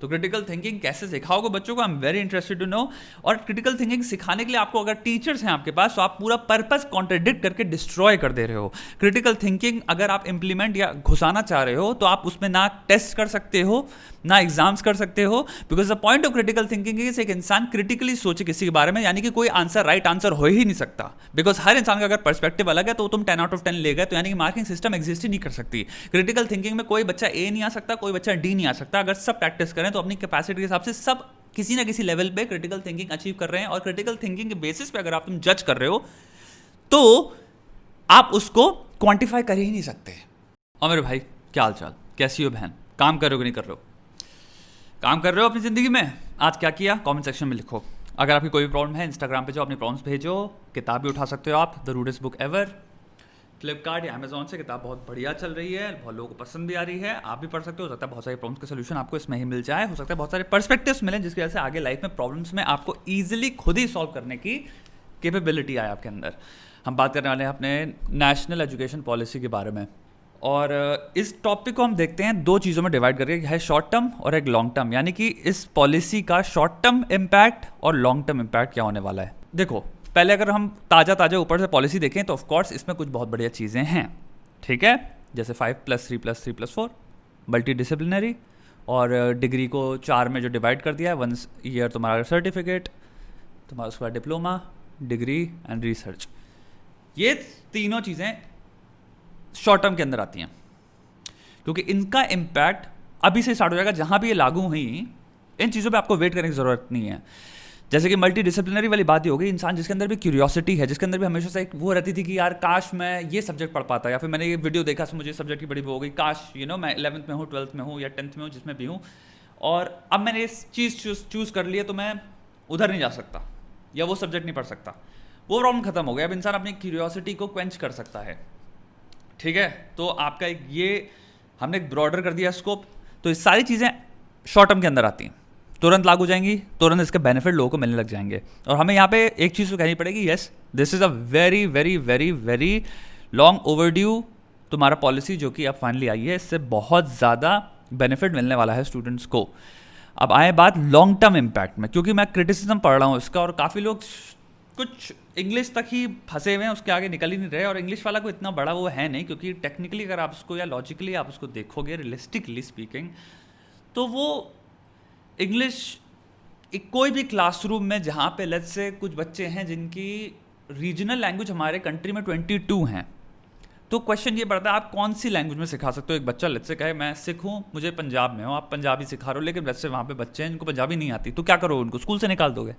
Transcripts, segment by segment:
तो critical thinking कैसे सिखाओगे बच्चों को, I am very interested to know. और क्रिटिकल थिंकिंग सिखाने के लिए आपको अगर टीचर्स हैं आपके पास, तो आप पूरा पर्पस कॉन्ट्रडिक्ट करके डिस्ट्रॉय कर दे रहे हो। क्रिटिकल थिंकिंग अगर आप इंप्लीमेंट या घुसाना चाह रहे हो, तो आप उसमें ना टेस्ट कर सकते हो ना एग्जाम्स कर सकते हो, because the point of critical thinking is एक इंसान क्रिटिकली सोचे किसी के बारे में, यानी कि कोई आंसर राइट आंसर हो ही नहीं सकता, बिकॉज हर इंसान का अगर पर्सपेक्टिव अलग है, तो तुम 10 आउट ऑफ 10 ले गए, तो यानी कि मार्किंग सिस्टम एग्जिस्ट ही नहीं कर सकती। क्रिटिकल थिंकिंग में कोई बच्चा ए नहीं आ सकता, कोई बच्चा डी नहीं आ सकता। अगर सब प्रैक्टिस करें तो अपनी कैपेसिटी के हिसाब से सब किसी ना किसी लेवल पे क्रिटिकल थिंकिंग अचीव कर रहे हैं, और क्रिटिकल थिंकिंग के बेसिस पे अगर आप तुम जज कर रहे हो, तो आप उसको क्वांटिफाई कर ही नहीं सकते। और मेरे भाई क्या हाल चाल, कैसी हो बहन, काम कर रहे हो कि नहीं कर रहे हो, काम कर रहे हो अपनी ज़िंदगी में, आज क्या किया कमेंट सेक्शन में लिखो। अगर आपकी कोई भी प्रॉब्लम है, इंस्टाग्राम पे जाओ, अपनी प्रॉब्लम्स भेजो। किताब भी उठा सकते हो आप, the rudest book ever, Flipkart या अमेजोन से किताब बहुत बढ़िया चल रही है, बहुत लोगों को पसंद भी आ रही है, आप भी पढ़ सकते हो सकता है बहुत सारी प्रॉब्लम्स के सोल्यूशन आपको इसमें ही मिल जाए, हो सकता है बहुत सारे पर्सपेक्टिव्स मिलें, जिसकी वजह से आगे लाइफ में प्रॉब्लम्स में आपको ईजिली खुद ही सॉल्व करने की कैपेबिलिटी आए आपके अंदर। हम बात करने वाले हैं अपने नेशनल एजुकेशन पॉलिसी के बारे में, और इस टॉपिक को हम देखते हैं दो चीज़ों में डिवाइड करके, है शॉर्ट टर्म और एक लॉन्ग टर्म, यानी कि इस पॉलिसी का शॉर्ट टर्म इम्पैक्ट और लॉन्ग टर्म इम्पैक्ट क्या होने वाला है। देखो, पहले अगर हम ताज़ा ऊपर से पॉलिसी देखें, तो ऑफकोर्स इसमें कुछ बहुत बढ़िया चीज़ें हैं, ठीक है, जैसे 5+3+3+4 मल्टी डिसिप्लिनरी, और डिग्री को 4 में जो डिवाइड कर दिया है, 1 ईयर तुम्हारा सर्टिफिकेट, तुम्हारा उसके बाद डिप्लोमा, डिग्री एंड रिसर्च, ये तीनों चीज़ें शॉर्ट टर्म के अंदर आती हैं, क्योंकि इनका इम्पैक्ट अभी से स्टार्ट हो जाएगा। जहां भी ये लागू हुई, इन चीज़ों पे आपको वेट करने की ज़रूरत नहीं है। जैसे कि मल्टी डिसिप्लिनरी वाली बात ही हो गई, इंसान जिसके अंदर भी क्यूरियोसिटी है, जिसके अंदर भी हमेशा से एक वो रहती थी कि यार काश मैं ये सब्जेक्ट पढ़ पाता, या फिर मैंने ये वीडियो देखा मुझे सब्जेक्ट की बड़ी वो हो गई, काश मैं 11th में हूँ, 12th में हूँ, या 10th में हूँ, जिसमें भी हूँ, और अब मैंने इस चीज़ चूज़ कर लिया, तो मैं उधर नहीं जा सकता या वो सब्जेक्ट नहीं पढ़ सकता। वो प्रॉब्लम खत्म हो गया, अब इंसान अपनी क्यूरियोसिटी को क्वेंच कर सकता है, ठीक है। तो आपका एक ये हमने एक ब्रॉडर कर दिया स्कोप, तो ये सारी चीज़ें शॉर्ट टर्म के अंदर आती हैं, तुरंत लागू जाएंगी, तुरंत इसके बेनिफिट लोगों को मिलने लग जाएंगे। और हमें यहाँ पे एक चीज़ तो कहनी पड़ेगी, yes this is a very very very very long overdue तुम्हारा पॉलिसी जो कि अब फाइनली आई है, इससे बहुत ज़्यादा बेनिफिट मिलने वाला है स्टूडेंट्स को। अब आए बात लॉन्ग टर्म इम्पैक्ट में, क्योंकि मैं क्रिटिसिज्म पढ़ रहा हूँ इसका, और काफ़ी लोग कुछ इंग्लिश तक ही फंसे हुए हैं, उसके आगे निकल ही नहीं रहे, और इंग्लिश वाला कोई इतना बड़ा वो है नहीं, क्योंकि टेक्निकली अगर आप उसको या लॉजिकली आप उसको देखोगे, रियलिस्टिकली स्पीकिंग, तो वो इंग्लिश कोई भी क्लासरूम में जहाँ पे लेट्स से कुछ बच्चे हैं जिनकी रीजनल लैंग्वेज हमारे कंट्री में 22 हैं, तो क्वेश्चन ये बढ़ता है आप कौन सी लैंग्वेज में सिखा सकते हो। एक बच्चा लेट्स से कहे मैं सिख हूँ, मुझे पंजाब में हो, आप पंजाबी सिखा रहे हो, लेकिन लेट्स से वहाँ पे बच्चे हैं जिनको पंजाबी नहीं आती, तो क्या करोगे, उनको स्कूल से निकाल दोगे।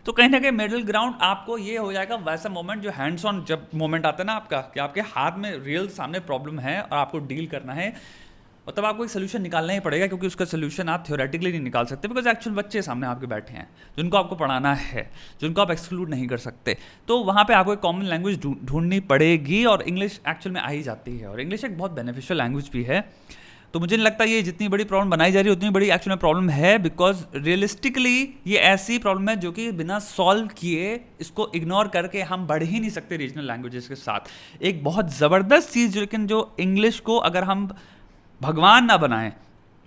तो कहीं ना कहीं मिडिल ग्राउंड आपको ये हो जाएगा, वैसा मोमेंट जो हैंड्स ऑन जब मोमेंट आता है ना आपका, कि आपके हाथ में रियल सामने प्रॉब्लम है और आपको डील करना है, और तब आपको एक सोल्यूशन निकालना ही पड़ेगा, क्योंकि उसका सोल्यूशन आप थ्योरेटिकली नहीं निकाल सकते, बिकॉज एक्चुअल बच्चे सामने आपके बैठे हैं जिनको आपको पढ़ाना है, जिनको आप एक्सक्लूड नहीं कर सकते। तो वहाँ पे आपको एक कॉमन लैंग्वेज ढूंढनी पड़ेगी, और इंग्लिश एक्चुअल में आ ही जाती है, और इंग्लिश एक बहुत बेनिफिशियल लैंग्वेज भी है। तो मुझे नहीं लगता ये जितनी बड़ी प्रॉब्लम बनाई जा रही है उतनी बड़ी एक्चुअल में प्रॉब्लम है, बिकॉज रियलिस्टिकली ये ऐसी प्रॉब्लम है जो कि बिना सॉल्व किए, इसको इग्नोर करके हम बढ़ ही नहीं सकते रीजनल लैंग्वेजेस के साथ। एक बहुत ज़बरदस्त चीज़, लेकिन जो इंग्लिश को अगर हम भगवान ना बनाएं,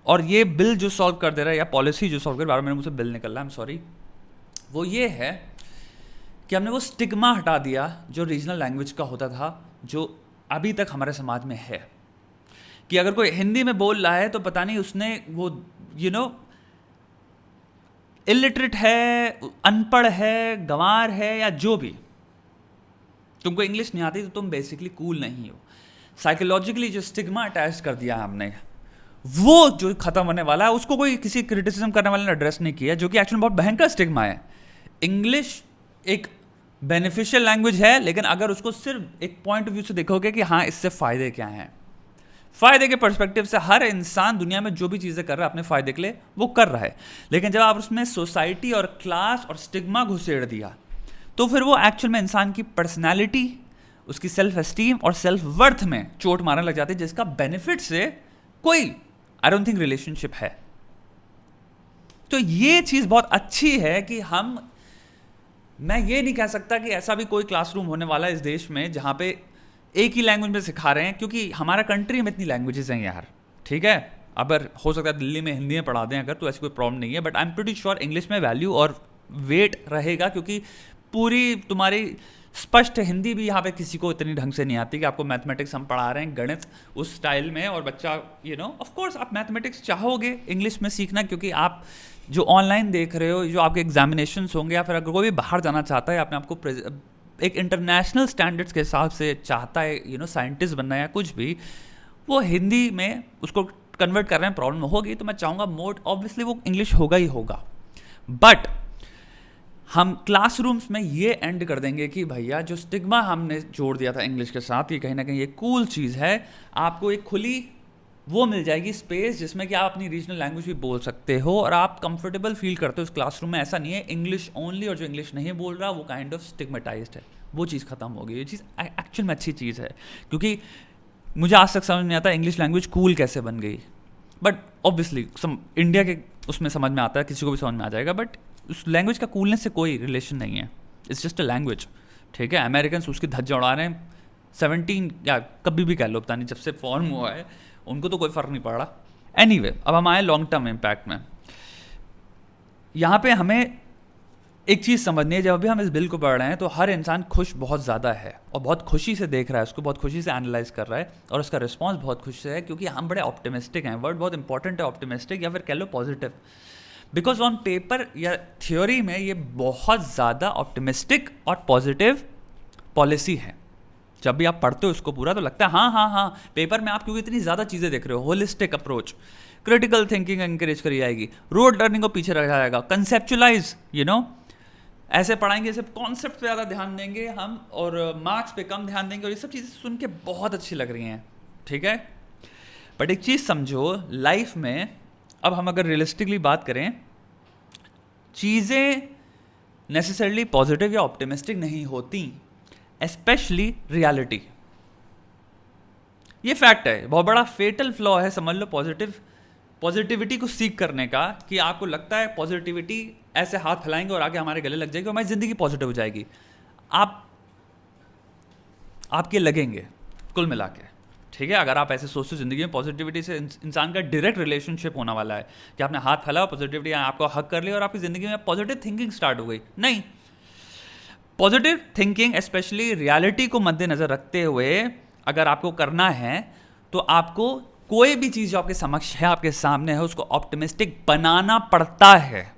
और ये बिल जो सॉल्व कर दे रहा है या पॉलिसी जो सॉल्व कर, बार मेरे मुझसे बिल निकल रहा है, आई एम सॉरी, वो ये है कि हमने वो स्टिग्मा हटा दिया जो रीजनल लैंग्वेज का होता था, जो अभी तक हमारे समाज में है, कि अगर कोई हिंदी में बोल रहा है तो पता नहीं उसने वो इलिटरेट है, अनपढ़ है, गंवार है, या जो भी, तुमको इंग्लिश नहीं आती तो तुम बेसिकली कूल नहीं हो। साइकोलॉजिकली जो स्टिग्मा अटैच कर दिया है हमने, वो जो खत्म होने वाला है, उसको कोई किसी क्रिटिसिज्म करने वाले ने एड्रेस नहीं किया, जो कि एक्चुअली बहुत भयंकर स्टिग्मा है। इंग्लिश एक बेनिफिशियल लैंग्वेज है, लेकिन अगर उसको सिर्फ एक पॉइंट ऑफ व्यू से देखोगे कि हाँ इससे फ़ायदे क्या हैं, फ़ायदे के पर्सपेक्टिव से हर इंसान दुनिया में जो भी चीज़ें कर रहा है अपने फ़ायदे के लिए वो कर रहा है, लेकिन जब आप उसमें सोसाइटी और क्लास और स्टिग्मा घुसेड़ दिया, तो फिर वो एक्चुअल में इंसान की पर्सनैलिटी, उसकी सेल्फ एस्टीम और सेल्फ वर्थ में चोट मारने लग जाती है, जिसका बेनिफिट से कोई आई डोंट थिंक रिलेशनशिप है। तो ये चीज़ बहुत अच्छी है कि मैं ये नहीं कह सकता कि ऐसा भी कोई क्लासरूम होने वाला है इस देश में जहाँ पे एक ही लैंग्वेज में सिखा रहे हैं, क्योंकि हमारा कंट्री में इतनी लैंग्वेजेस हैं यार, ठीक है, अगर हो सकता है दिल्ली में हिंदी में पढ़ा दें अगर, तो ऐसी कोई प्रॉब्लम नहीं है, but I am pretty sure English में वैल्यू और वेट रहेगा, क्योंकि पूरी तुम्हारी स्पष्ट हिंदी भी यहाँ पे किसी को इतनी ढंग से नहीं आती कि आपको मैथमेटिक्स हम पढ़ा रहे हैं गणित उस स्टाइल में, और बच्चा ऑफ कोर्स आप मैथमेटिक्स चाहोगे इंग्लिश में सीखना, क्योंकि आप जो ऑनलाइन देख रहे हो, जो आपके एग्जामिनेशंस होंगे, या फिर अगर कोई भी बाहर जाना चाहता है, अपने आपको एक इंटरनेशनल स्टैंडर्ड्स के हिसाब से चाहता है साइंटिस्ट बनना या कुछ भी, वो हिंदी में उसको कन्वर्ट कर रहे हैं, प्रॉब्लम होगी। तो मैं चाहूँगा मोड ऑब्वियसली वो इंग्लिश होगा ही होगा, बट हम क्लासरूम्स में ये एंड कर देंगे कि भैया जो स्टिग्मा हमने जोड़ दिया था इंग्लिश के साथ, ये कहीं ना कहीं ये कूल चीज़ है, आपको एक खुली वो मिल जाएगी स्पेस जिसमें कि आप अपनी रीजनल लैंग्वेज भी बोल सकते हो और आप कंफर्टेबल फील करते हो उस क्लासरूम में। ऐसा नहीं है इंग्लिश ओनली और जो इंग्लिश नहीं बोल रहा वो काइंड ऑफ स्टिग्मेटाइज्ड है, वो चीज़ खत्म हो गई। ये चीज़ एक्चुअल में अच्छी चीज़ है, क्योंकि मुझे आज तक समझ नहीं आता इंग्लिश लैंग्वेज कूल कैसे बन गई, बट ऑब्वियसली इंडिया के उसमें समझ में आता है, किसी को भी समझ में आ जाएगा, बट उस लैंग्वेज का कूलनेस से कोई रिलेशन नहीं है, इट्स जस्ट अ लैंग्वेज। ठीक है, अमेरिकन उसकी धज्जा उड़ा रहे हैं 17 या कभी भी कह लो, पता नहीं जब से फॉर्म हुआ है, उनको तो कोई फ़र्क नहीं पड़ रहा। एनीवे, अब हम आए लॉन्ग टर्म इम्पैक्ट में। यहाँ पे हमें एक चीज़ समझनी है, जब भी हम इस बिल को पढ़ रहे हैं तो हर इंसान खुश बहुत ज़्यादा है और बहुत खुशी से देख रहा है, उसको बहुत खुशी से एनालाइज कर रहा है, और उसका रिस्पॉन्स बहुत खुश से है, क्योंकि हम बड़े ऑप्टिमिस्टिक हैं। वर्ड बहुत इंपॉर्टेंट है, ऑप्टिमिस्टिक, या फिर कह लो पॉजिटिव, बिकॉज ऑन पेपर या थ्योरी में ये बहुत ज़्यादा ऑप्टिमिस्टिक और पॉजिटिव पॉलिसी है। जब भी आप पढ़ते हो इसको पूरा तो लगता है हाँ, पेपर में आप क्योंकि इतनी ज़्यादा चीज़ें देख रहे हो, holistic approach, critical thinking encourage करी जाएगी, रोड लर्निंग को पीछे रखा जाएगा, कंसेप्चुलाइज ऐसे पढ़ाएंगे, सिर्फ कॉन्सेप्ट पे ज़्यादा ध्यान देंगे हम और मार्क्स पे कम ध्यान देंगे, और ये सब चीज़ें सुन के बहुत अच्छी लग रही हैं। ठीक है, बट एक चीज़ समझो, लाइफ में अब हम अगर रियलिस्टिकली बात करें, चीज़ें नेसेसरली पॉजिटिव या ऑप्टिमिस्टिक नहीं होती, स्पेशली रियलिटी। ये फैक्ट है, बहुत बड़ा फेटल फ्लॉ है समझ लो पॉजिटिविटी को सीख करने का, कि आपको लगता है पॉजिटिविटी ऐसे हाथ फैलाएंगे और आगे हमारे गले लग जाएगी और हमारी ज़िंदगी पॉजिटिव हो जाएगी। आपके लगेंगे कुल मिला के। ठीक है, अगर आप ऐसे सोचते हो ज़िंदगी में पॉजिटिविटी से इंसान का डायरेक्ट रिलेशनशिप होने वाला है, कि आपने हाथ फैलाया, पॉजिटिविटी आपको हक कर लिया और आपकी ज़िंदगी में पॉजिटिव थिंकिंग स्टार्ट हो गई। नहीं, पॉजिटिव थिंकिंग स्पेशली रियलिटी को मद्देनज़र रखते हुए अगर आपको करना है, तो आपको कोई भी चीज़ जो आपके समक्ष है, आपके सामने है, उसको ऑप्टिमिस्टिक बनाना पड़ता है।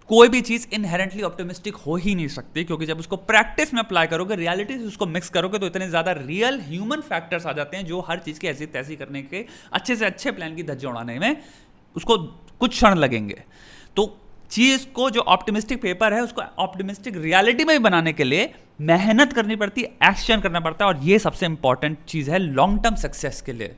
कोई भी चीज़ इनहेरेंटली ऑप्टिमिस्टिक हो ही नहीं सकती, क्योंकि जब उसको प्रैक्टिस में अप्लाई करोगे, रियलिटी से उसको मिक्स करोगे, तो इतने ज़्यादा रियल ह्यूमन फैक्टर्स आ जाते हैं जो हर चीज़ की ऐसी तैसी करने के, अच्छे से अच्छे प्लान की धज्जियां उड़ाने में उसको कुछ क्षण लगेंगे। तो चीज़ को जो ऑप्टिमिस्टिक पेपर है उसको ऑप्टिमिस्टिक रियलिटी में भी बनाने के लिए मेहनत करनी पड़ती है, एक्शन करना पड़ता है, और ये सबसे इंपॉर्टेंट चीज़ है लॉन्ग टर्म सक्सेस के लिए।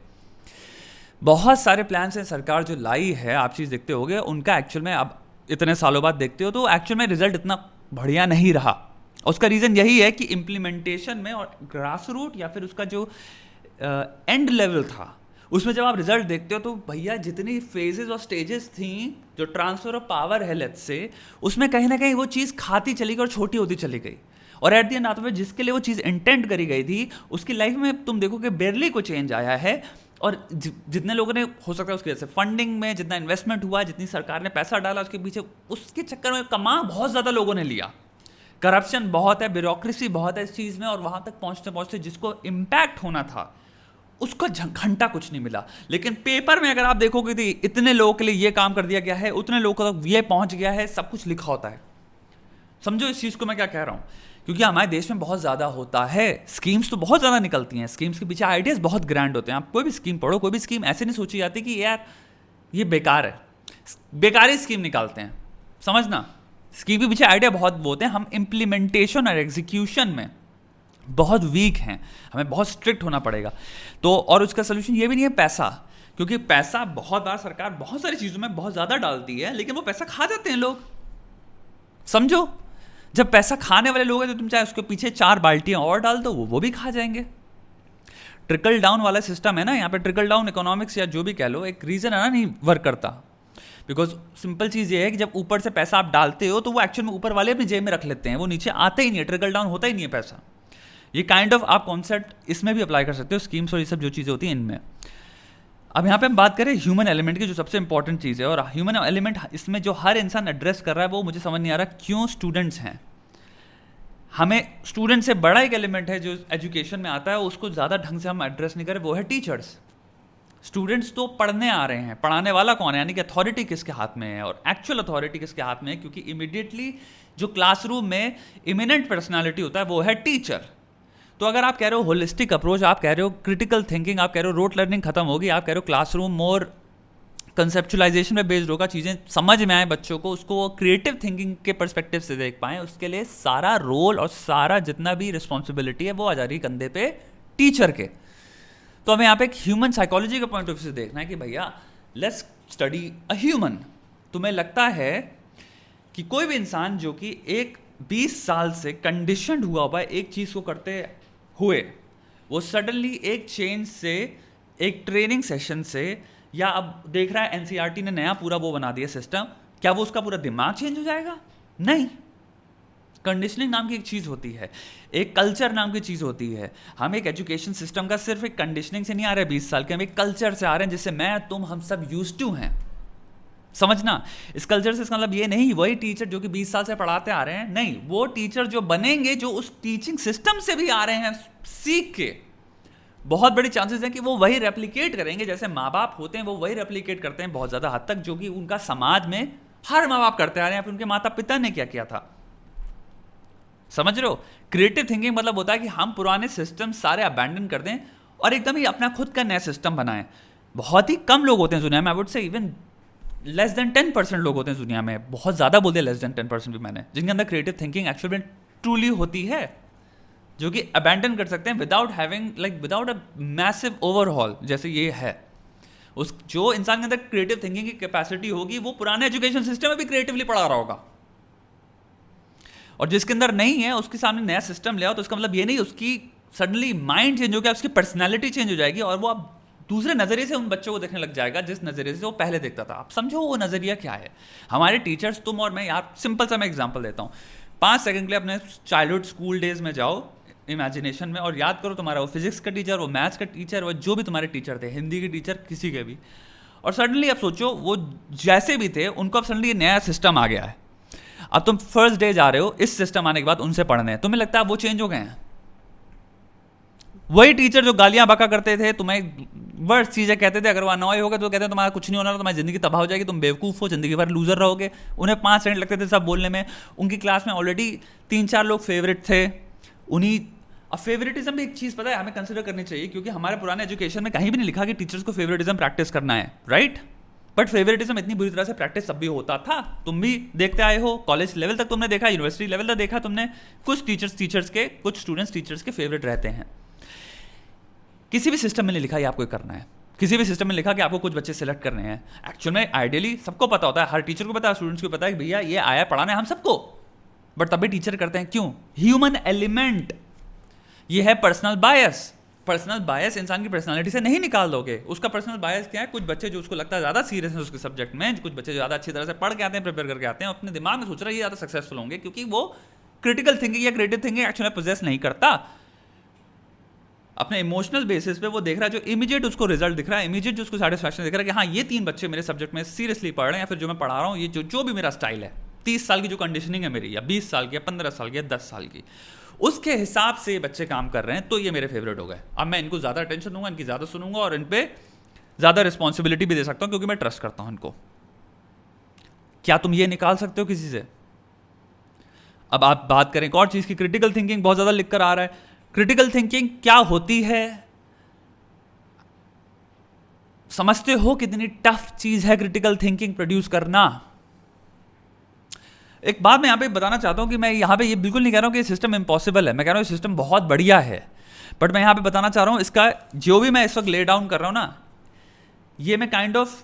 बहुत सारे प्लान्स हैं सरकार जो लाई है, आप चीज़ देखते होगे, उनका एक्चुअल में अब इतने सालों बाद देखते हो तो एक्चुअल में रिजल्ट इतना बढ़िया नहीं रहा। उसका रीज़न यही है कि इम्प्लीमेंटेशन में और ग्रास रूट या फिर उसका जो एंड लेवल था, उसमें जब आप रिजल्ट देखते हो तो भैया जितनी फेजेस और स्टेजेस थी, जो ट्रांसफर ऑफ पावर है लेट्स से, उसमें कहीं ना कहीं वो चीज़ खाती चली गई और छोटी होती चली गई, और एट द एंड आते हुए जिसके लिए वो चीज़ इंटेंट करी गई थी, उसकी लाइफ में तुम देखो कि बेरली को चेंज आया है। और जितने लोगों ने, हो सकता है उसकी वजह से फंडिंग में जितना इन्वेस्टमेंट हुआ, जितनी सरकार ने पैसा डाला उसके पीछे, उसके चक्कर में कमा बहुत ज़्यादा लोगों ने लिया, करप्शन बहुत है, ब्यूरोक्रेसी बहुत है इस चीज़ में, और वहाँ तक पहुँचते पहुँचते जिसको इम्पैक्ट होना था उसको घंटा कुछ नहीं मिला। लेकिन पेपर में अगर आप देखोगे तो इतने लोगों के लिए ये काम कर दिया गया है, उतने लोगों तक ये पहुँच गया है, सब कुछ लिखा होता है। समझो इस चीज़ को मैं क्या कह रहा हूँ, क्योंकि हमारे देश में बहुत ज़्यादा होता है, स्कीम्स तो बहुत ज़्यादा निकलती हैं, स्कीम्स के पीछे आइडियाज़ बहुत ग्रैंड होते हैं। आप कोई भी स्कीम पढ़ो, कोई भी स्कीम ऐसे नहीं सोची जाती कि यार ये बेकार है, बेकारी स्कीम निकालते हैं, समझना। स्कीम के पीछे आइडिया बहुत होते हैं, हम इम्प्लीमेंटेशन और एग्जीक्यूशन में बहुत वीक हैं, हमें बहुत स्ट्रिक्ट होना पड़ेगा। तो और उसका सोल्यूशन ये भी नहीं है पैसा, क्योंकि पैसा बहुत बार सरकार बहुत सारी चीज़ों में बहुत ज़्यादा डालती है, लेकिन वो पैसा खा जाते हैं लोग। समझो, जब पैसा खाने वाले लोग हैं तो तुम चाहे उसके पीछे 4 बाल्टियां और डाल दो, वो भी खा जाएंगे। ट्रिकल डाउन वाला सिस्टम है ना, यहाँ पे ट्रिकल डाउन इकोनॉमिक्स या जो भी कह लो, एक रीज़न है ना नहीं वर्क करता, बिकॉज सिंपल चीज़ ये है कि जब ऊपर से पैसा आप डालते हो तो वो एक्चुअल में ऊपर वाले अपनी जेब में रख लेते हैं, वो नीचे आता ही नहीं है, ट्रिकल डाउन होता ही नहीं है पैसा। ये काइंड ऑफ आप कॉन्सेप्ट इसमें भी अप्लाई कर सकते हो, स्कीम्स और ये सब जो चीज़ें होती हैं इनमें। अब यहाँ पे हम बात करें ह्यूमन एलिमेंट की, जो सबसे इंपॉर्टेंट चीज़ है, और ह्यूमन एलिमेंट इसमें जो हर इंसान एड्रेस कर रहा है वो मुझे समझ नहीं आ रहा क्यों स्टूडेंट्स हैं। हमें स्टूडेंट से बड़ा एक एलिमेंट है जो एजुकेशन में आता है, उसको ज़्यादा ढंग से हम एड्रेस नहीं करें, वो है टीचर्स। स्टूडेंट्स तो पढ़ने आ रहे हैं, पढ़ाने वाला कौन है, यानी कि अथॉरिटी किसके हाथ में है और एक्चुअल अथॉरिटी किसके हाथ में है, क्योंकि इमीडिएटली जो क्लासरूम में इमिनेंट पर्सनालिटी होता है वो है टीचर। तो अगर आप कह रहे हो होलिस्टिक अप्रोच, आप कह रहे हो क्रिटिकल थिंकिंग, आप कह रहे हो रोट लर्निंग खत्म होगी, आप कह रहे हो क्लासरूम मोर कंसेप्चुलाइजेशन में बेस्ड होगा, चीज़ें समझ में आए बच्चों को, उसको वो क्रिएटिव थिंकिंग के पर्सपेक्टिव से देख पाएँ, उसके लिए सारा रोल और सारा जितना भी रिस्पॉन्सिबिलिटी है वो आ जा रही है कंधे पे टीचर के। तो हमें यहाँ पे एक ह्यूमन साइकोलॉजी के पॉइंट ऑफ व्यू से देखना है कि भैया लेट्स स्टडी अ ह्यूमन। तुम्हें लगता है कि कोई भी इंसान जो कि एक 20 साल से कंडीशनड हुआ है एक चीज़ को करते हुए, वो सडनली एक चेंज से, एक ट्रेनिंग सेशन से, या अब देख रहा है एनसीईआरटी ने नया पूरा वो बना दिया सिस्टम, क्या वो उसका पूरा दिमाग चेंज हो जाएगा? नहीं। कंडीशनिंग नाम की एक चीज़ होती है, एक कल्चर नाम की चीज़ होती है। हम एक एजुकेशन सिस्टम का सिर्फ एक कंडीशनिंग से नहीं आ रहे 20 साल के, हम एक कल्चर से आ रहे हैं जिससे मैं तुम हम सब यूज्ड टू हैं। समझना, इस कल्चर से इसका मतलब ये नहीं वही टीचर जो कि 20 साल से पढ़ाते आ रहे हैं, नहीं, वो टीचर जो बनेंगे जो उस टीचिंग सिस्टम से भी आ रहे हैं सीख के, बहुत बड़ी चांसेस हैं कि वो वही रेप्लिकेट करेंगे। जैसे माँ बाप होते हैं वो वही रेप्लिकेट करते हैं बहुत ज़्यादा हद तक, जो कि उनका समाज में हर माँ बाप करते आ रहे हैं, फिर उनके माता पिता ने क्या किया था। समझ रहे हो? क्रिएटिव थिंकिंग मतलब होता है कि हम पुराने सिस्टम सारे अबैंडन कर दें और एकदम ही अपना खुद का नया सिस्टम बनाएं। बहुत ही कम लोग होते हैं दुनिया में, I would say even less than 10% लोग होते हैं दुनिया में, बहुत ज़्यादा बोल दिया लेस देन 10% भी मैंने, जिनके अंदर क्रिएटिव थिंकिंग एक्चुअली में ट्रूली होती है, जो कि अबैंडन कर सकते हैं without having without a massive overhaul, जैसे ये है। उस जो इंसान के अंदर क्रिएटिव थिंकिंग की कैपेसिटी होगी वो पुराने एजुकेशन सिस्टम में भी क्रिएटिवली पढ़ा रहा होगा, और जिसके अंदर नहीं है उसके सामने नया सिस्टम ले आओ तो इसका मतलब ये नहीं उसकी सडनली माइंड चेंज हो गया, उसकी पर्सनैलिटी चेंज हो जाएगी और वो अब दूसरे नज़रिए से उन बच्चों को देखने लग जाएगा जिस नज़रिए से वो पहले देखता था। आप समझो वो नज़रिया क्या है। हमारे टीचर्स, तुम और मैं, यार सिंपल सा मैं एग्जांपल देता हूँ, 5 सेकंड के लिए अपने चाइल्डहुड स्कूल डेज में जाओ इमेजिनेशन में और याद करो तुम्हारा वो फिजिक्स का टीचर, वो मैथ्स का टीचर, वो जो भी तुम्हारे टीचर थे, हिंदी के टीचर, किसी के भी, और सडनली अब सोचो वो जैसे भी थे उनको अब सडनली नया सिस्टम आ गया है। अब तुम फर्स्ट डे जा रहे हो, इस सिस्टम आने के बाद उनसे पढ़ने, तुम्हें लगता है वो चेंज हो गए हैं? वही टीचर जो गालियां बका करते थे, तुम्हें वर्स्ट चीज़ें कहते थे, अगर वो अनॉय होगा तो कहते हैं तुम्हारा कुछ नहीं होना, तुम्हारी जिंदगी तबाह हो जाएगी, तुम बेवकूफ़ हो, जिंदगी भर लूजर रहोगे। उन्हें 5 सेकंड लगते थे सब बोलने में। उनकी क्लास में ऑलरेडी 3-4 लोग फेवरेट थे उन्हीं। अब फेवरेटिज्म भी एक चीज़ पता है हमें कंसिडर करनी चाहिए, क्योंकि हमारे पुराने एजुकेशन में कहीं भी नहीं लिखा कि टीचर्स को फेवरेटिज्म प्रैक्टिस करना है, राइट? बट फेवरेटिज्म इतनी बुरी तरह से प्रैक्टिस तब भी होता था, तुम भी देखते आए हो, कॉलेज लेवल तक तुमने देखा, यूनिवर्सिटी लेवल तक देखा तुमने, कुछ टीचर्स के, कुछ स्टूडेंट्स टीचर्स के फेवरेट रहते हैं। किसी भी सिस्टम में नहीं लिखा ये आपको करना है, किसी भी सिस्टम में लिखा कि आपको कुछ बच्चे सिलेक्ट करने हैं। एक्चुअल में आइडियली सबको पता होता है, हर टीचर को पता है, स्टूडेंट्स को पता है कि भैया ये आया पढ़ाना है हम सबको, बट तब भी टीचर करते हैं। क्यों? ह्यूमन एलिमेंट, ये है पर्सनल बायस। पर्सनल बायस इंसान की पर्सनालिटी से नहीं निकाल दोगे। उसका पर्सनल बायस क्या है? कुछ बच्चे जो उसको लगता है ज़्यादा सीरियस है उसके सब्जेक्ट में, कुछ बच्चे जो ज़्यादा अच्छी तरह से पढ़ के आते हैं, प्रिपेयर करके आते हैं, अपने दिमाग में सोच रहे हैं ये ज़्यादा सक्सेसफुल होंगे, क्योंकि वो क्रिटिकल थिंकिंग या क्रिएटिव थिंकिंग एक्चुअली पोजेस नहीं करता। अपने इमोशनल बेसिस पे वो देख रहा है, जो इमीडिएट उसको रिजल्ट दिख रहा है, इमीडिएट जो उसको सेटिस्फैक्शन दिख रहा है कि हाँ ये 3 बच्चे मेरे सब्जेक्ट में सीरियसली पढ़ रहे हैं, या फिर जो मैं पढ़ा रहा हूँ, ये जो भी मेरा स्टाइल है, 30 साल की जो कंडीशनिंग है मेरी, या 20 साल की, या 15 साल की, या 10 साल की, उसके हिसाब से बच्चे काम कर रहे हैं, तो ये मेरे फेवरेट हो गए। अब मैं इनको ज़्यादा अटेंशन दूंगा, इनकी ज़्यादा सुनूंगा और इन पर ज़्यादा रिस्पॉन्सिबिलिटी भी दे सकता हूँ, क्योंकि मैं ट्रस्ट करता हूँ इनको। क्या तुम ये निकाल सकते हो किसी से? अब आप बात करें एक और चीज़ की, क्रिटिकल थिंकिंग बहुत ज़्यादा लिख कर आ रहा है। क्रिटिकल थिंकिंग क्या होती है? समझते हो कितनी टफ चीज़ है क्रिटिकल थिंकिंग प्रोड्यूस करना? एक बात मैं यहाँ पे बताना चाहता हूँ कि मैं यहाँ पे ये बिल्कुल नहीं कह रहा हूँ कि सिस्टम इम्पॉसिबल है, मैं कह रहा हूँ सिस्टम बहुत बढ़िया है, बट मैं यहाँ पे बताना चाह रहा हूँ इसका जो भी मैं इस वक्त ले डाउन कर रहा हूँ ना, ये मैं kind of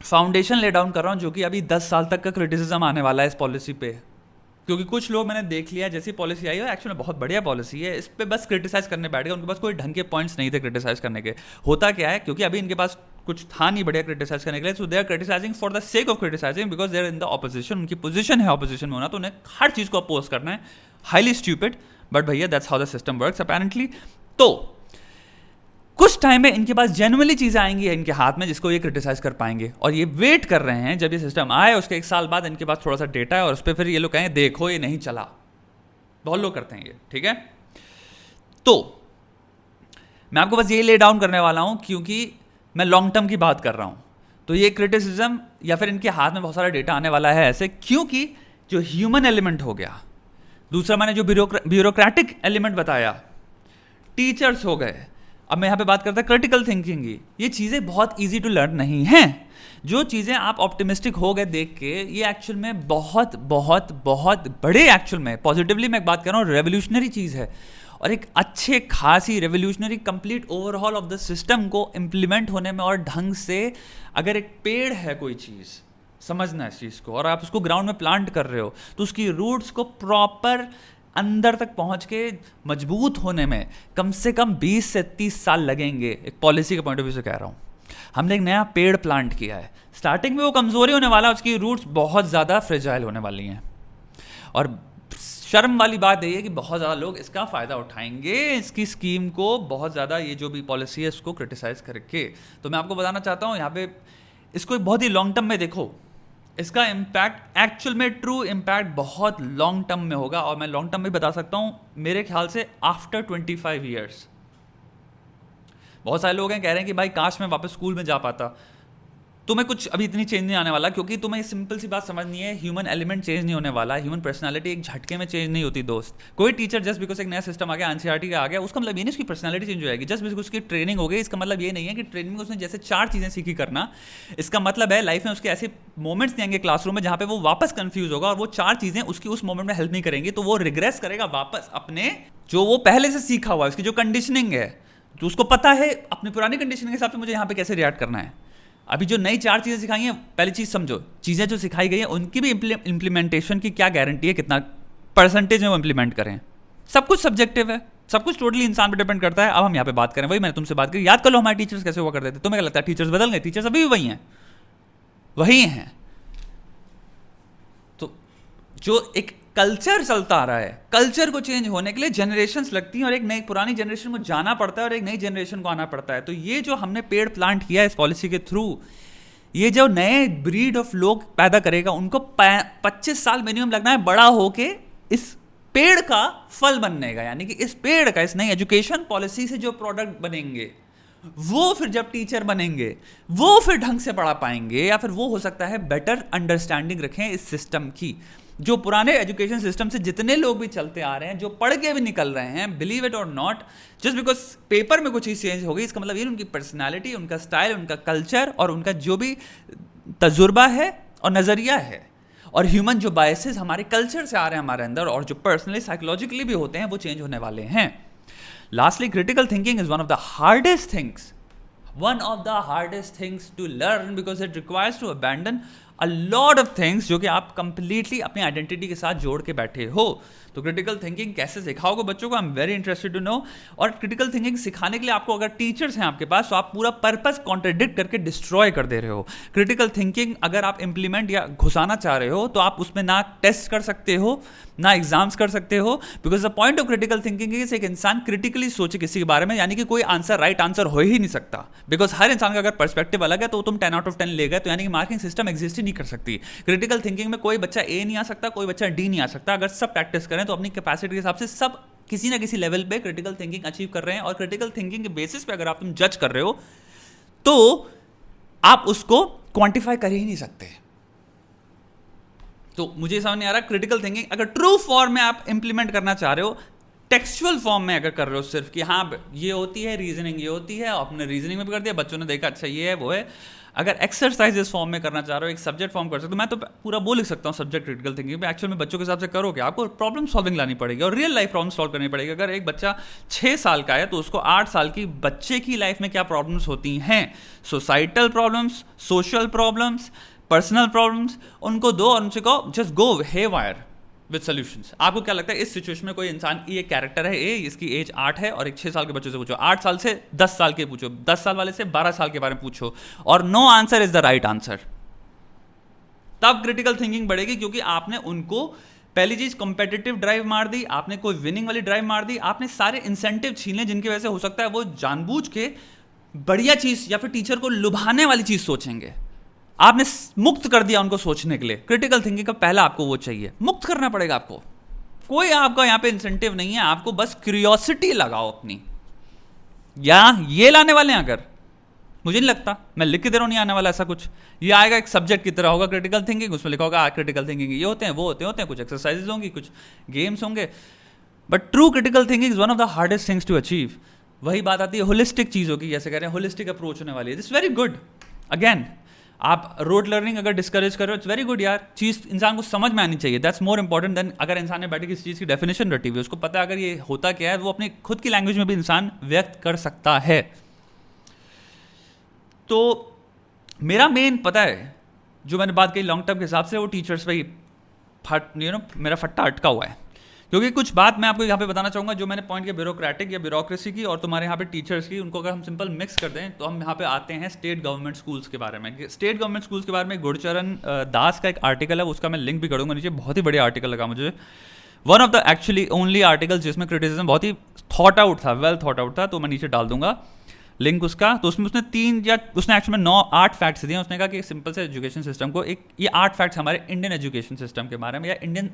foundation lay down कर रहा हूँ, जो कि अभी 10 साल तक का क्रिटिसिज्म आने वाला है इस पॉलिसी पे। क्योंकि कुछ लोग मैंने देख लिया जैसी पॉलिसी आई है एक्चुअली बहुत बढ़िया पॉलिसी है, इस पर बस क्रिटिसाइज करने बैठ गए, उनके पास कोई ढंग के पॉइंट्स नहीं थे क्रिटिसाइज करने के। होता क्या है, क्योंकि अभी इनके पास कुछ था नहीं बढ़िया क्रिटिसाइज करने के लिए, so they are criticising for the sake of criticising, because they are in the opposition. उनकी पोजीशन है ऑपोजिशन में होना, तो उन्हें हर चीज़ को अपोज करना है। हाईली स्टूपिड, बट भैया that's how the system works apparently. तो कुछ टाइम में इनके पास जेन्युइनली चीज़ें आएंगी इनके हाथ में जिसको ये क्रिटिसाइज कर पाएंगे, और ये वेट कर रहे हैं जब ये सिस्टम आए, उसके 1 साल बाद इनके पास थोड़ा सा डेटा है और उस पर फिर ये लोग कहें देखो ये नहीं चला। बहुत लोग करते हैं ये, ठीक है। तो मैं आपको बस ये ले डाउन करने वाला हूं क्योंकि मैं लॉन्ग टर्म की बात कर रहा हूं। तो ये क्रिटिसिज्म या फिर इनके हाथ में बहुत सारा डेटा आने वाला है ऐसे, क्योंकि जो ह्यूमन एलिमेंट हो गया, दूसरा मैंने जो ब्यूरोक्रेटिक एलिमेंट बताया, टीचर्स हो गए, अब मैं यहाँ पे बात करता क्रिटिकल थिंकिंग की, ये चीज़ें बहुत इजी टू लर्न नहीं हैं। जो चीज़ें आप ऑप्टिमिस्टिक हो गए देख के, ये एक्चुअल में बहुत बहुत बहुत बड़े, एक्चुअल में पॉजिटिवली मैं बात कर रहा हूँ, रेवोल्यूशनरी चीज़ है, और एक अच्छे खासी revolutionary complete overhaul of the system को इम्प्लीमेंट होने में और ढंग से, अगर एक पेड़ है कोई चीज़, समझना इस चीज़ को, और आप उसको ग्राउंड में प्लांट कर रहे हो तो उसकी रूट्स को प्रॉपर अंदर तक पहुंच के मजबूत होने में कम से कम 20 से 30 साल लगेंगे। एक पॉलिसी के पॉइंट ऑफ व्यू से कह रहा हूँ। हमने एक नया पेड़ प्लांट किया है, स्टार्टिंग में वो कमज़ोरी होने वाला है, उसकी रूट्स बहुत ज़्यादा फ्रेजाइल होने वाली हैं, और शर्म वाली बात यही है कि बहुत ज़्यादा लोग इसका फ़ायदा उठाएंगे, इसकी स्कीम को बहुत ज़्यादा, ये जो भी पॉलिसी है उसको क्रिटिसाइज़ करके। तो मैं आपको बताना चाहता हूँ यहाँ पे, इसको एक बहुत ही लॉन्ग टर्म में देखो, इसका इम्पैक्ट एक्चुअल में ट्रू इम्पैक्ट बहुत लॉन्ग टर्म में होगा, और मैं लॉन्ग टर्म में बता सकता हूँ मेरे ख्याल से आफ्टर 25 ईयर्स। बहुत सारे लोग हैं कह रहे हैं कि भाई काश मैं वापस स्कूल में जा पाता। तुम्हें कुछ अभी इतनी चेंज नहीं आने वाला, क्योंकि तुम्हें सिंपल सी बात समझनी है, ह्यूमन एलिमेंट चेंज नहीं होने वाला, ह्यूमन पर्सनालिटी एक झटके में चेंज नहीं होती दोस्त। कोई टीचर जस्ट बिकॉज एक नया सिस्टम आ गया, एनसीईआरटी का आ गया, उसका मतलब ये नहीं उसकी पर्सनालिटी चेंज हो जाएगी। जस्ट बिकॉज उसकी ट्रेनिंग हो गई, इसका मतलब ये नहीं है कि ट्रेनिंग में उसने जैसे 4 चीज़ें सीखी करना, इसका मतलब है लाइफ में उसके ऐसे मोमेंट्स नहीं आएंगे क्लासरूम में जहाँ पे वो वापस कंफ्यूज होगा, और वो 4 चीज़ें उसकी उस मोमेंट में हेल्प नहीं करेंगी, तो वो रिग्रेस करेगा वापस अपने जो वो पहले से सीखा हुआ है, उसकी जो कंडीशनिंग है, तो उसको पता है अपनी पुरानी कंडीशनिंग के हिसाब से मुझे यहाँ पे कैसे रिएक्ट करना है। अभी जो नई 4 चीज़ें सिखाई हैं, पहली चीज़ समझो, चीज़ें जो सिखाई गई हैं उनकी भी इम्प्लीमेंटेशन की क्या गारंटी है, कितना परसेंटेज में वो इम्प्लीमेंट करें। सब कुछ सब्जेक्टिव है, सब कुछ टोटली इंसान पर डिपेंड करता है। अब हम यहाँ पे बात करें, वही मैंने तुमसे बात करी, याद कर लो हमारे टीचर्स कैसे हुआ करते थे। तुम्हें क्या लगता है टीचर्स बदल गए? टीचर्स अभी भी वही हैं, वही हैं। तो जो एक कल्चर चलता आ रहा है, कल्चर को चेंज होने के लिए जनरेशंस लगती हैं, और एक नई पुरानी जनरेशन को जाना पड़ता है और एक नई जनरेशन को आना पड़ता है। तो ये जो हमने पेड़ प्लांट किया है इस पॉलिसी के थ्रू, ये जो नए ब्रीड ऑफ लोग पैदा करेगा, उनको 25 साल मिनिमम लगना है बड़ा होके इस पेड़ का फल बनने का। यानी कि इस पेड़ का, इस नई एजुकेशन पॉलिसी से जो प्रोडक्ट बनेंगे, वो फिर जब टीचर बनेंगे वो फिर ढंग से पढ़ा पाएंगे, या फिर वो हो सकता है बेटर अंडरस्टैंडिंग रखें इस सिस्टम की। जो पुराने एजुकेशन सिस्टम से जितने लोग भी चलते आ रहे हैं, जो पढ़ के भी निकल रहे हैं, बिलीव इट और नॉट, जस्ट बिकॉज पेपर में कुछ चीज़ चेंज हो गई, इसका मतलब ये उनकी पर्सनालिटी, उनका स्टाइल, उनका कल्चर और उनका जो भी तजुर्बा है और नज़रिया है, और ह्यूमन जो बायसेस हमारे कल्चर से आ रहे हैं हमारे अंदर, और जो पर्सनली साइकोलॉजिकली भी होते हैं, वो चेंज होने वाले हैं। Lastly, critical thinking is one of the hardest things to learn, because it requires to abandon a lot of things जो कि आप कंप्लीटली अपनी आइडेंटिटी के साथ जोड़ के बैठे हो। तो क्रिटिकल थिंकिंग कैसे सिखाओगे बच्चों को? I am very interested to know. और क्रिटिकल थिंकिंग सिखाने के लिए आपको अगर टीचर्स हैं आपके पास, तो आप पूरा पर्पस कॉन्ट्रडिक्ट करके डिस्ट्रॉय कर दे रहे हो। क्रिटिकल थिंकिंग अगर आप इंप्लीमेंट या घुसाना चाह रहे हो, तो आप उसमें ना टेस्ट कर सकते हो, ना एग्जाम्स कर सकते हो, because the point of critical thinking is एक इंसान क्रिटिकली सोचे किसी के बारे में, यानी कि कोई आंसर राइट आंसर हो ही नहीं सकता, बिकॉज हर इंसान का अगर पर्सपेक्टिव अलग है, तो तुम 10 आउट ऑफ 10 ले गए, तो यानी कि मार्किंग सिस्टम एग्जिस्ट ही नहीं कर सकती। क्रिटिकल थिंकिंग में कोई बच्चा ए नहीं आ सकता, कोई बच्चा डी नहीं आ सकता। अगर सब प्रैक्टिस करें तो अपनी कैपेसिटी के हिसाब से सब किसी ना किसी लेवल पे क्रिटिकल थिंकिंग अचीव कर रहे हैं, और क्रिटिकल थिंकिंग के बेसिस पे अगर आप तुम जज कर रहे हो, तो आप उसको क्वांटिफाई कर ही नहीं सकते। तो मुझे समझ नहीं आ रहा, क्रिटिकल थिंकिंग अगर ट्रू फॉर्म में आप इंप्लीमेंट करना चाह रहे हो, टेक्सचुअल फॉर्म में अगर कर रहे हो सिर्फ कि हाँ ये होती है, रीजनिंग ये होती है, आपने रीजनिंग में भी कर दिया, बच्चों ने देखा अच्छा ये है वो है। अगर एक्सरसाइजेस फॉर्म में करना चाह रहे हो, एक सब्जेक्ट फॉर्म कर सकते हो, मैं तो पूरा बोल लिख सकता हूँ सब्जेक्ट क्रिटिकल थिंकिंग में। एक्चुअल में बच्चों के हिसाब से करोगे, आपको प्रॉब्लम सॉल्विंग लानी पड़ेगी और रियल लाइफ प्रॉब्लम सॉल्व करनी पड़ेगी। अगर एक बच्चा 6 साल का है, तो उसको 8 साल की बच्चे की लाइफ में क्या प्रॉब्लम्स होती हैं, societal problems, social problems, personal problems, उनको दो और उनसे कहो just go haywire with solutions. आपको क्या लगता है इस सिचुएशन में कोई इंसान, ये कैरेक्टर है ए, इसकी एज 8 है, और एक 6 साल के बच्चों से पूछो, 8 साल से 10 साल के पूछो, 10 साल वाले से 12 साल के बारे में पूछो, और no answer is the right answer. तब क्रिटिकल थिंकिंग बढ़ेगी, क्योंकि आपने उनको पहली चीज कॉम्पिटिटिव ड्राइव मार दी आपने, कोई विनिंग वाली ड्राइव मार दी आपने, सारे इंसेंटिव छीन लिए जिनकी वजह से हो सकता है वो जानबूझ के बढ़िया चीज या फिर टीचर को लुभाने वाली चीज सोचेंगे। आपने मुक्त कर दिया उनको सोचने के लिए। क्रिटिकल थिंकिंग का पहला आपको वो चाहिए, मुक्त करना पड़ेगा आपको। कोई आपका यहाँ पे इंसेंटिव नहीं है, आपको बस क्यूरियोसिटी लगाओ अपनी। या ये लाने वाले हैं अगर, मुझे नहीं लगता, मैं लिख के दे रहा हूँ नहीं आने वाला ऐसा कुछ। ये आएगा एक सब्जेक्ट की तरह होगा क्रिटिकल थिंकिंग, उसमें लिखा होगा क्रिटिकल थिंकिंग ये होते हैं वो होते हैं, कुछ एक्सरसाइजेज होंगी, कुछ गेम्स होंगे। But true critical thinking is one of the hardest things to achieve. वही बात आती है होलिस्टिक चीज़ों की, जैसे कह रहे हैं होलिस्टिक अप्रोच होने वाली है, दिस वेरी गुड। अगेन आप रोड लर्निंग अगर डिस्करेज कर रहे हो, इट्स वेरी गुड यार, चीज़ इंसान को समझ में आनी चाहिए, दैट्स मोर इंपॉर्टेंट देन अगर इंसान ने बैठे किसी चीज़ की डेफिनेशन रटी हुई, उसको पता है अगर ये होता क्या है, वो अपनी खुद की लैंग्वेज में भी इंसान व्यक्त कर सकता है। तो मेरा मेन पता है जो मैंने बात कही लॉन्ग टर्म के हिसाब से, वो टीचर्स पे ही मेरा फट्टा अटका हुआ है। क्योंकि कुछ बात मैं आपको यहाँ पे बताना चाहूँगा जो मैंने पॉइंट किया ब्यूरोक्रेटिक या ब्यूरोक्रेसी की और तुम्हारे यहाँ पे टीचर्स की, उनको अगर हम सिंपल मिक्स कर दें तो हम यहाँ पे आते हैं स्टेट गवर्नमेंट स्कूल्स के बारे में। स्टेट गवर्नमेंट स्कूल्स के बारे में गुरचरण दास का एक आर्टिकल है, उसका मैं लिंक भी करूँगा नीचे, बहुत ही बढ़िया आर्टिकल लगा मुझे। One of the actually only article जिसमें क्रिटिसिज्म बहुत ही थॉट आउट था, वेल थॉट आउट था, तो मैं नीचे डाल दूंगा लिंक उसका। तो उसमें उसने एक्चुअली 8 फैक्ट्स दिए। उसने कहा कि सिंपल से एजुकेशन सिस्टम को ये 8 फैक्ट्स हमारे इंडियन एजुकेशन सिस्टम के बारे में या इंडियन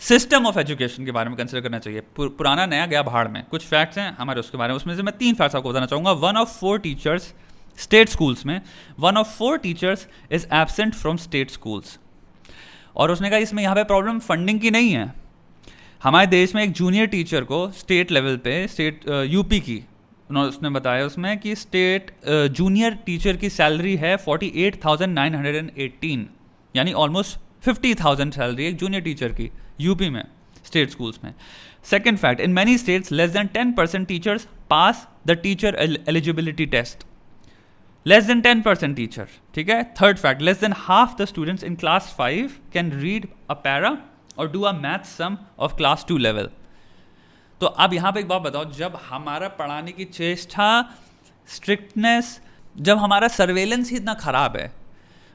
सिस्टम ऑफ एजुकेशन के बारे में कंसिडर करना चाहिए। पुराना नया गया भाड़ में, कुछ फैक्ट्स हैं हमारे उसके बारे में। उसमें से मैं 3 फैक्ट्स आपको बताना चाहूँगा। 1 ऑफ 4 टीचर्स स्टेट स्कूल्स में, 1 of 4 teachers is absent from state schools. और उसने कहा इसमें यहाँ पे प्रॉब्लम फंडिंग की नहीं है। हमारे देश में एक जूनियर टीचर को स्टेट लेवल पे, स्टेट यूपी की, उसने बताया उसमें कि स्टेट जूनियर टीचर की सैलरी है 48,918, यानी ऑलमोस्ट 50,000 सैलरी एक जूनियर टीचर की यूपी में स्टेट स्कूल्स में। Second fact, in many states less than 10% teachers pass the teacher eligibility test, less than 10% teacher, ठीक है। Third fact, less than half the students in class 5 can read a para और do a math sum of class 2 level. तो अब यहाँ पे एक बात बताओ, जब हमारा पढ़ाने की चेष्टा, स्ट्रिक्टनेस, जब हमारा सर्वेलेंस ही इतना ख़राब है,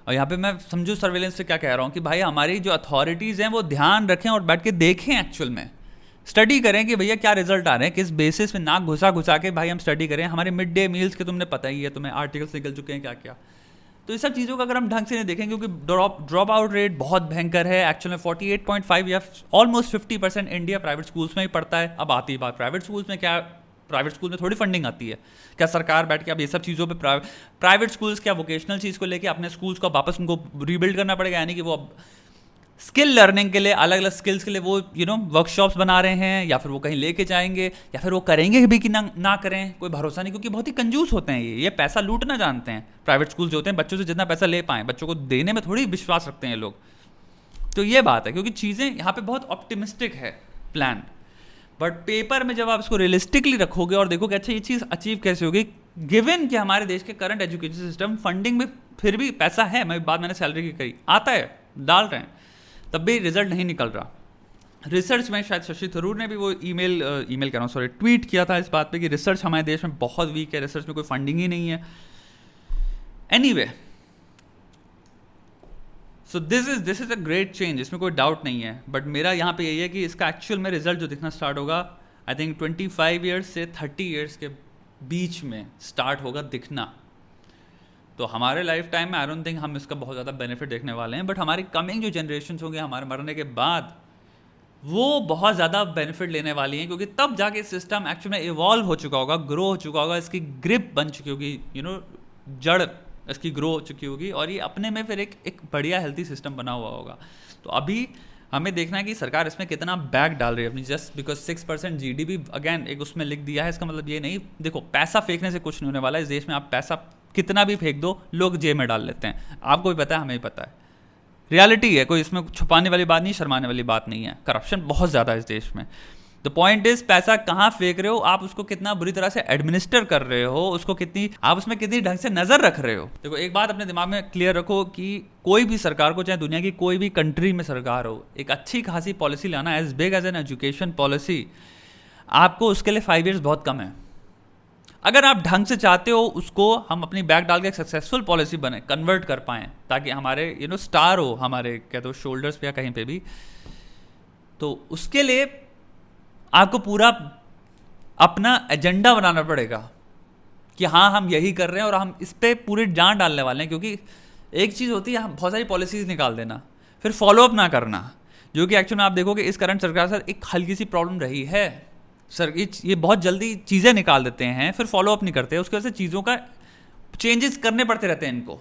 और यहाँ पे मैं समझू सर्वेलेंस से क्या कह रहा हूँ कि भाई हमारी जो अथॉरिटीज़ हैं वो ध्यान रखें और बैठ के देखें, एक्चुअल में स्टडी करें कि भैया क्या रिजल्ट आ रहे हैं, किस बेसिस पे नाक घुसा के भाई हम स्टडी करें। हमारे मिड डे मील्स के तुमने पता ही है, तुम्हें आर्टिकल्स निकल चुके हैं क्या क्या। तो ये सब चीज़ों का अगर हम ढंग से नहीं देखें, क्योंकि ड्रॉप आउट रेट बहुत भयंकर है एक्चुअल में, 48.5 या ऑलमोस्ट 50% इंडिया प्राइवेट स्कूल्स में ही पढ़ता है। अब आती बात प्राइवेट स्कूल्स में, क्या प्राइवेट स्कूल में थोड़ी फंडिंग आती है, क्या सरकार बैठ के अब ये सब चीज़ों पे प्राइवेट स्कूल्स क्या वोकेशनल चीज़ को लेके अपने स्कूल्स को वापस उनको रीबिल्ड करना पड़ेगा, यानी कि वो अब स्किल लर्निंग के लिए, अलग अलग स्किल्स के लिए वो वर्कशॉप्स बना रहे हैं, या फिर वो कहीं लेके जाएंगे, या फिर वो करेंगे भी कि ना करें, कोई भरोसा नहीं, क्योंकि बहुत ही कंजूस होते हैं ये पैसा लूटना जानते हैं। प्राइवेट स्कूल जो होते हैं बच्चों से जितना पैसा ले पाएँ, बच्चों को देने में थोड़ी विश्वास रखते हैं लोग। तो ये बात है, क्योंकि चीज़ें यहाँ पे बहुत ऑप्टिमिस्टिक है प्लान, बट पेपर में जब आप इसको रियलिस्टिकली रखोगे और देखोगे अच्छा ये चीज़ अचीव कैसे होगी, गिवन कि हमारे देश के करंट एजुकेशन सिस्टम फंडिंग में फिर भी पैसा है, मैंने सैलरी की करी, आता है, डाल रहे हैं, तब भी रिजल्ट नहीं निकल रहा। रिसर्च में शायद शशि थरूर ने भी वो ट्वीट किया था इस बात पे कि रिसर्च हमारे देश में बहुत वीक है, रिसर्च में कोई फंडिंग ही नहीं है। Anyway, so this is a great change, इसमें कोई डाउट नहीं है। बट मेरा यहाँ पे यही है कि इसका एक्चुअल में रिजल्ट जो दिखना स्टार्ट होगा, आई थिंक 25 ईयर्स से 30 ईयर्स के बीच में स्टार्ट होगा दिखना। तो हमारे लाइफ टाइम में आई डोंट थिंक हम इसका बहुत ज़्यादा बेनिफिट देखने वाले हैं, बट हमारी कमिंग जो जनरेशन होंगे हमारे मरने के बाद, वो बहुत ज़्यादा बेनिफिट लेने वाली हैं, क्योंकि तब जाके सिस्टम एक्चुअली में इवॉल्व हो चुका होगा, ग्रो हो चुका होगा, इसकी ग्रिप बन चुकी होगी, जड़ इसकी ग्रो हो चुकी होगी, और ये अपने में फिर एक बढ़िया हेल्थी सिस्टम बना हुआ होगा। तो अभी हमें देखना है कि सरकार इसमें कितना बैक डाल रही है अपनी, जस्ट बिकॉज 6% GDP अगेन एक उसमें लिख दिया है, इसका मतलब ये नहीं, देखो पैसा फेंकने से कुछ नहीं होने वाला है इस देश में। आप पैसा कितना भी फेंक दो, लोग जेब में डाल लेते हैं, आपको भी पता है, हमें भी पता है, रियलिटी है, कोई इसमें छुपाने वाली बात नहीं, शर्माने वाली बात नहीं है। करप्शन बहुत ज़्यादा है इस देश में। द पॉइंट इज पैसा कहाँ फेंक रहे हो आप, उसको कितना बुरी तरह से एडमिनिस्टर कर रहे हो, उसको कितनी आप उसमें कितनी ढंग से नजर रख रहे हो। देखो एक बात अपने दिमाग में क्लियर रखो कि कोई भी सरकार को, चाहे दुनिया की कोई भी कंट्री में सरकार हो, एक अच्छी खासी पॉलिसी लाना as big as an education policy, आपको उसके लिए 5 ईयर्स बहुत कम है। अगर आप ढंग से चाहते हो उसको हम अपनी बैक डाल के एक सक्सेसफुल पॉलिसी बने, कन्वर्ट कर पाएँ, ताकि हमारे स्टार हो हमारे क्या तो शोल्डर्स पे या कहीं पे भी, तो उसके लिए आपको पूरा अपना एजेंडा बनाना पड़ेगा कि हाँ हम यही कर रहे हैं और हम इस पर पूरी जान डालने वाले हैं। क्योंकि एक चीज़ होती है हम बहुत सारी पॉलिसीज़ निकाल देना, फिर फॉलोअप ना करना, जो कि एक्चुअल में आप देखोगे इस करंट सरकार से एक हल्की सी प्रॉब्लम रही है। सर ये बहुत जल्दी चीज़ें निकाल देते हैं, फिर फॉलोअप नहीं करते, उसकी वजह से चीज़ों का चेंजेस करने पड़ते रहते हैं इनको।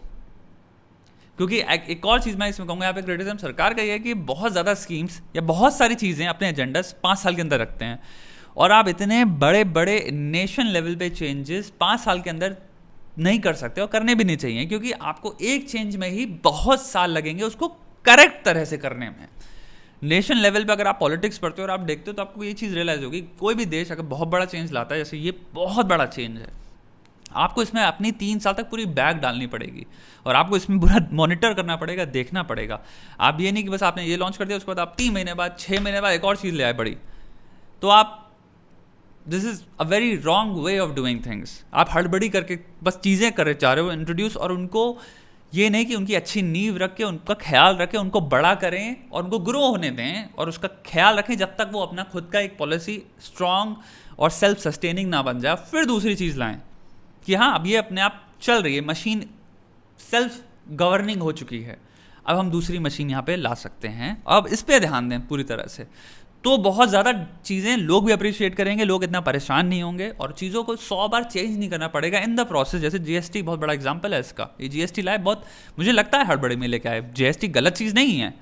क्योंकि एक और चीज़ मैं इसमें कहूँगा, यहाँ पे क्रिटिसिज्म सरकार का ये है कि बहुत ज़्यादा स्कीम्स या बहुत सारी चीज़ें अपने एजेंडास 5 साल के अंदर रखते हैं, और आप इतने बड़े बड़े नेशन लेवल पे चेंजेस 5 साल के अंदर नहीं कर सकते और करने भी नहीं चाहिए, क्योंकि आपको एक चेंज में ही बहुत साल लगेंगे उसको करेक्ट तरह से करने में। नेशन लेवल पे अगर आप पॉलिटिक्स पढ़ते हो और आप देखते हो तो आपको ये चीज़ रियलाइज होगी, कोई भी देश अगर बहुत बड़ा चेंज लाता है, जैसे ये बहुत बड़ा चेंज है, आपको इसमें अपनी 3 साल तक पूरी बैग डालनी पड़ेगी और आपको इसमें पूरा मॉनिटर करना पड़ेगा, देखना पड़ेगा। आप ये नहीं कि बस आपने ये लॉन्च कर दिया उसके बाद आप 3 महीने बाद 6 महीने बाद एक और चीज़ ले आए बड़ी, तो आप this is a very wrong way of doing things. आप हड़बड़ी करके बस चीज़ें कर चाह रहे हो इंट्रोड्यूस, और उनको ये नहीं कि उनकी अच्छी नींव रख के उनका ख्याल रखें, उनको बड़ा करें और उनको ग्रो होने दें और उसका ख्याल रखें जब तक वो अपना खुद का एक पॉलिसी स्ट्रॉन्ग और सेल्फ सस्टेनिंग ना बन जाए। फिर दूसरी चीज़ लाएं कि हाँ अब ये अपने आप चल रही है, मशीन सेल्फ गवर्निंग हो चुकी है, अब हम दूसरी मशीन यहाँ पे ला सकते हैं, अब इस पे ध्यान दें पूरी तरह से, तो बहुत ज़्यादा चीज़ें लोग भी अप्रिशिएट करेंगे, लोग इतना परेशान नहीं होंगे और चीज़ों को 100 बार चेंज नहीं करना पड़ेगा इन द प्रोसेस। जैसे जीएसटी बहुत बड़ा एग्जांपल है इसका, ये जीएसटी लाए बहुत मुझे लगता है हड़बड़ी में लेके आए, जीएसटी गलत चीज़ नहीं है,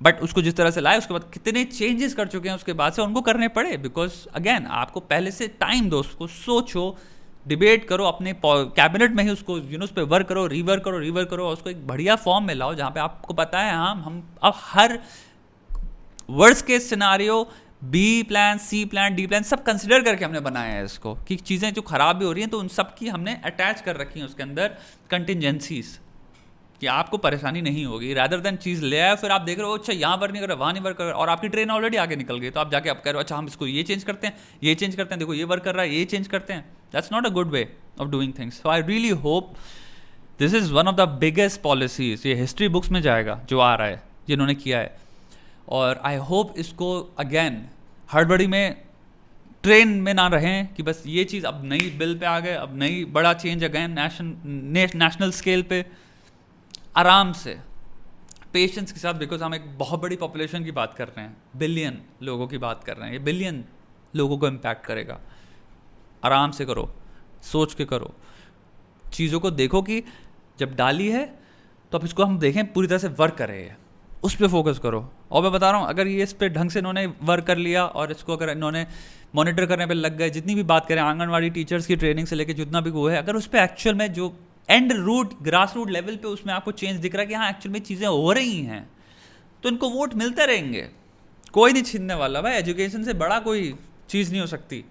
बट उसको जिस तरह से लाए उसके बाद कितने चेंजेस कर चुके हैं उसके बाद से उनको करने पड़े, बिकॉज अगेन आपको पहले से टाइम दो, उसको सोचो, डिबेट करो, अपने कैबिनेट में ही उसको उस पर वर्क करो, रिवर्क करो और उसको एक बढ़िया फॉर्म में लाओ जहाँ पे आपको पता है हाँ हम अब हर worst case scenario B plan, C plan, D plan सब कंसिडर करके हमने बनाया है इसको, कि चीज़ें जो खराब भी हो रही हैं तो उन सब की हमने अटैच कर रखी हैं उसके अंदर कंटिजेंसीज, कि आपको परेशानी नहीं होगी। रादर देन चीज़ ले आए फिर आप देख रहे हो अच्छा यहाँ वर्क नहीं कर रहा, वहाँ नहीं वर्क कर रहा, और आपकी ट्रेन ऑलरेडी आगे निकल गई, तो आप जाके आप कह रहे हो अच्छा हम इसको ये चेंज करते हैं, ये चेंज करते हैं, देखो ये वर्क कर रहा है, ये चेंज करते हैं। That's not a good way of doing things. So I really hope this is one of the biggest policies, ये हिस्ट्री बुक्स में जाएगा जो आ रहा है जिन्होंने किया है, और आई होप इसको अगेन हड़बड़ी में ट्रेन में ना रहें कि बस ये चीज़ अब नई बिल पे आ गए, अब नई बड़ा चेंज अगेन नेशनल स्केल पे, आराम से पेशेंस के साथ, बिकॉज हम एक बहुत बड़ी पॉपुलेशन की बात कर रहे हैं, बिलियन लोगों की बात कर रहे हैं, ये बिलियन लोगों को इम्पैक्ट करेगा। आराम से करो, सोच के करो, चीज़ों को देखो कि जब डाली है तो अब इसको हम देखें पूरी तरह से वर्क कर रहे हैं, उस पर फोकस करो। और मैं बता रहा हूँ अगर ये इस पर ढंग से इन्होंने वर्क कर लिया और इसको अगर इन्होंने मॉनिटर करने पे लग गए, जितनी भी बात करें आंगनवाड़ी टीचर्स की ट्रेनिंग से लेकर जितना भी वो है, अगर उस पर एक्चुअल में जो and root grass root level पे उसमें आपको चेंज दिख रहा है कि हाँ एक्चुअल में चीज़ें हो रही हैं, तो इनको वोट मिलते रहेंगे, कोई नहीं छीनने वाला। भाई एजुकेशन से बड़ा कोई चीज़ नहीं हो सकती।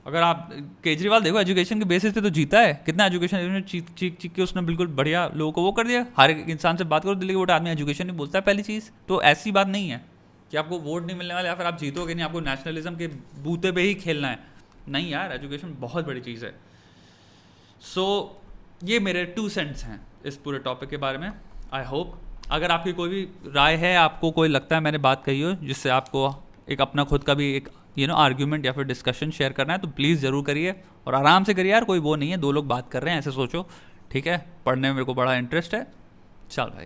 अगर आप केजरीवाल देखो एजुकेशन के बेसिस पे तो जीता है, कितना एजुकेशन चीख के उसने बिल्कुल बढ़िया लोगों को वो कर दिया। हर एक इंसान से बात करो दिल्ली के वोट आदमी एजुकेशन नहीं बोलता है पहली चीज़, तो ऐसी बात नहीं है कि आपको वोट नहीं मिलने वाला या फिर आप जीतोगे नहीं, आपको नेशनलिज्म के बूते पे ही खेलना है। नहीं यार, एजुकेशन बहुत बड़ी चीज़ है। सो ये मेरे 2 सेंट्स हैं इस पूरे टॉपिक के बारे में। आई होप अगर आपकी कोई भी राय है, आपको कोई लगता है मैंने बात कही हो जिससे आपको एक अपना खुद का भी एक आर्ग्यूमेंट या फिर डिस्कशन शेयर करना है, तो प्लीज़ ज़रूर करिए और आराम से करिए यार, कोई वो नहीं है 2 लोग बात कर रहे हैं ऐसे सोचो, ठीक है। पढ़ने में मेरे को बड़ा इंटरेस्ट है, चल भाई।